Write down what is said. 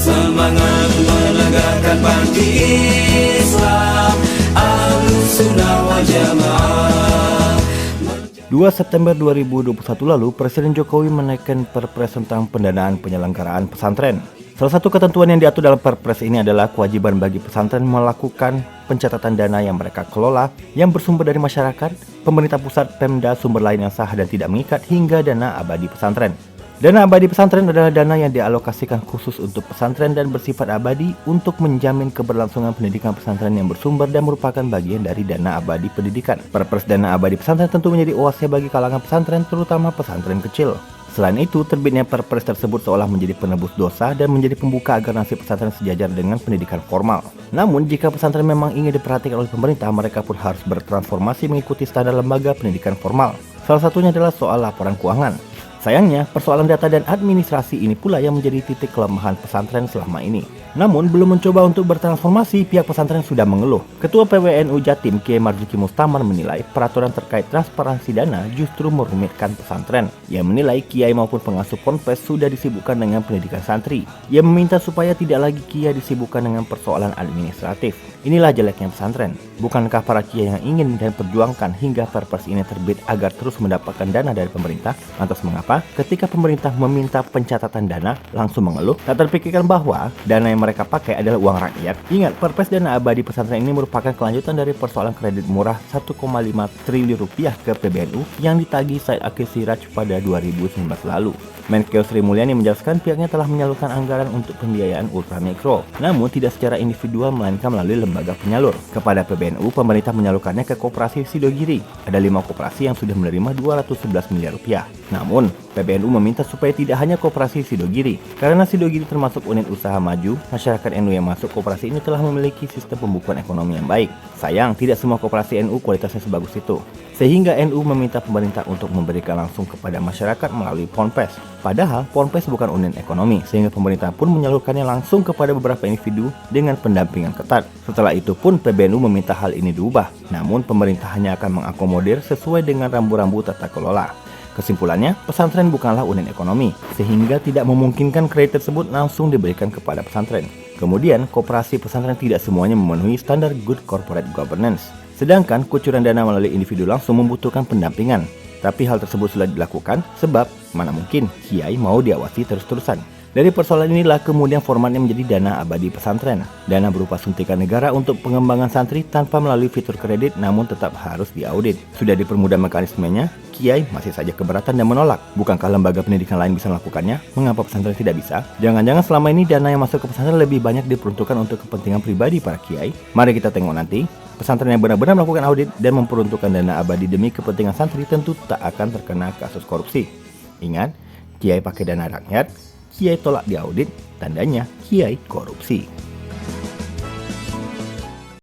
semangat menegakkan panti Islam, Ahlussunnah wal Jamaah. 2 September 2021 lalu, Presiden Jokowi menaikkan Perpres tentang pendanaan penyelenggaraan pesantren. Salah satu ketentuan yang diatur dalam Perpres ini adalah kewajiban bagi pesantren melakukan pencatatan dana yang mereka kelola yang bersumber dari masyarakat, pemerintah pusat, Pemda, sumber lain yang sah dan tidak mengikat, hingga dana abadi pesantren. Dana abadi pesantren adalah dana yang dialokasikan khusus untuk pesantren dan bersifat abadi untuk menjamin keberlangsungan pendidikan pesantren yang bersumber dan merupakan bagian dari dana abadi pendidikan. Perpres dana abadi pesantren tentu menjadi oase bagi kalangan pesantren, terutama pesantren kecil. Selain itu, terbitnya Perpres tersebut seolah menjadi penebus dosa dan menjadi pembuka agar nasib pesantren sejajar dengan pendidikan formal. Namun, jika pesantren memang ingin diperhatikan oleh pemerintah, mereka pun harus bertransformasi mengikuti standar lembaga pendidikan formal. Salah satunya adalah soal laporan keuangan. Sayangnya, persoalan data dan administrasi ini pula yang menjadi titik kelemahan pesantren selama ini. Namun, belum mencoba untuk bertransformasi, pihak pesantren sudah mengeluh. Ketua PWNU Jatim, Kiai Marzuki Mustamar menilai peraturan terkait transparansi dana justru merumitkan pesantren. Ia menilai kiai maupun pengasuh ponpes sudah disibukkan dengan pendidikan santri. Ia meminta supaya tidak lagi kiai disibukkan dengan persoalan administratif. Inilah jeleknya pesantren. Bukankah para kiai yang ingin dan perjuangkan hingga Perpres ini terbit agar terus mendapatkan dana dari pemerintah? Lantas mengapa ketika pemerintah meminta pencatatan dana langsung mengeluh? Tak terpikirkan bahwa dana yang mereka pakai adalah uang rakyat. Ingat, Perpres dana abadi pesantren ini merupakan kelanjutan dari persoalan kredit murah 1,5 triliun rupiah ke PBNU yang ditagih Said Akil Siraj pada 2019 lalu. Menkeu Sri Mulyani menjelaskan pihaknya telah menyalurkan anggaran untuk pembiayaan ultramikro, namun tidak secara individual melainkan melalui lembaga penyalur. Kepada PBNU, pemerintah menyalurkannya ke Koperasi Sidogiri. Ada 5 koperasi yang sudah menerima 211 miliar rupiah. Namun, PBNU meminta supaya tidak hanya Koperasi Sidogiri, karena Sidogiri termasuk unit usaha maju. Masyarakat NU yang masuk koperasi ini telah memiliki sistem pembukuan ekonomi yang baik. Sayang, tidak semua koperasi NU kualitasnya sebagus itu. Sehingga NU meminta pemerintah untuk memberikan langsung kepada masyarakat melalui Ponpes. Padahal Ponpes bukan unit ekonomi, sehingga pemerintah pun menyalurkannya langsung kepada beberapa individu dengan pendampingan ketat. Setelah itu pun PBNU meminta hal ini diubah, namun pemerintah hanya akan mengakomodir sesuai dengan rambu-rambu tata kelola. Kesimpulannya, pesantren bukanlah unit ekonomi, sehingga tidak memungkinkan kredit tersebut langsung diberikan kepada pesantren. Kemudian, koperasi pesantren tidak semuanya memenuhi standar good corporate governance. Sedangkan kucuran dana melalui individu langsung membutuhkan pendampingan. Tapi hal tersebut sudah dilakukan sebab mana mungkin kiai mau diawasi terus-terusan. Dari persoalan inilah kemudian formatnya menjadi dana abadi pesantren. Dana berupa suntikan negara untuk pengembangan santri tanpa melalui fitur kredit, namun tetap harus diaudit. Sudah dipermudah mekanismenya, kiai masih saja keberatan dan menolak. Bukankah lembaga pendidikan lain bisa melakukannya? Mengapa pesantren tidak bisa? Jangan-jangan selama ini dana yang masuk ke pesantren lebih banyak diperuntukkan untuk kepentingan pribadi para kiai? Mari kita tengok nanti. Pesantren yang benar-benar melakukan audit dan memperuntukkan dana abadi demi kepentingan santri tentu tak akan terkena kasus korupsi. Ingat, kiai pakai dana rakyat, kiai tolak diaudit, tandanya kiai korupsi.